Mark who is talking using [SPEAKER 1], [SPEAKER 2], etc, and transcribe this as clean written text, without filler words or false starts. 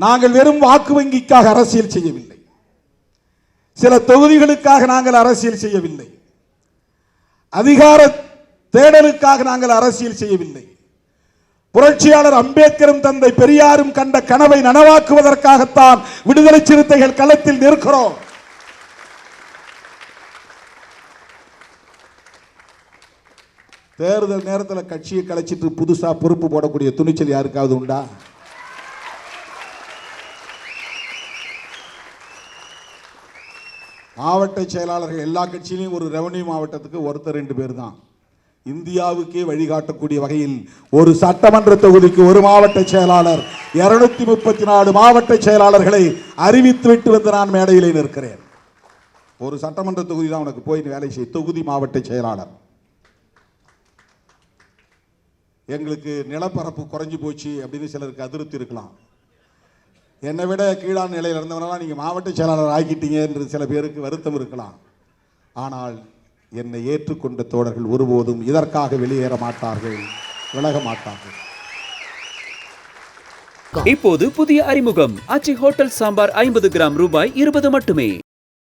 [SPEAKER 1] நாங்கள் வெறும் வாக்கு வங்கிக்காக அரசியல் செய்யவில்லை, சில தொகுதிகளுக்காக நாங்கள் அரசியல் செய்யவில்லை, அதிகார தேடலுக்காக நாங்கள் அரசியல் செய்யவில்லை. புரட்சியாளர் அம்பேத்கரும் தந்தை பெரியாரும் கண்ட கனவை நனவாக்குவதற்காகத்தான் விடுதலை சிறுத்தைகள் களத்தில் நிற்கிறோம். தேர்தல் நேரத்தில் கட்சியை கலைச்சிட்டு புதுசா பொறுப்பு போடக்கூடிய துணிச்சல் யாருக்காவது உண்டா? மாவட்ட செயலாளர்கள் எல்லா கட்சியிலையும் ஒரு ரெவன்யூ மாவட்டத்துக்கு ஒருத்தர் 2 பேர் தான். இந்தியாவுக்கே வழிகாட்டக்கூடிய வகையில் ஒரு சட்டமன்ற தொகுதிக்கு ஒரு மாவட்ட செயலாளர், 234 மாவட்ட செயலாளர்களை அறிவித்துவிட்டு வந்து நான் மேடையிலே நிற்கிறேன். ஒரு சட்டமன்ற தொகுதி தான் உனக்கு போய் வேலை செய்ய, தொகுதி மாவட்ட செயலாளர். எங்களுக்கு நிலப்பரப்பு குறைஞ்சு போச்சு அப்படின்னு சிலருக்கு அதிருப்தி இருக்கலாம். என்னை விட கீழான நிலையில் இருந்தவனெல்லாம் நீங்கள் மாவட்ட செயலாளர் ஆக்கிட்டீங்க என்று சில பேருக்கு வருத்தம் இருக்கலாம். ஆனால் என்னை ஏற்றுக்கொண்ட தோழர்கள் ஒருபோதும் இதற்காக வெளியேற மாட்டார்கள், விலக மாட்டார்கள்.
[SPEAKER 2] இப்போது புதிய அறிமுகம் ஆச்சி ஹோட்டல் சாம்பார் 50 கிராம் ரூபாய் 20 மட்டுமே.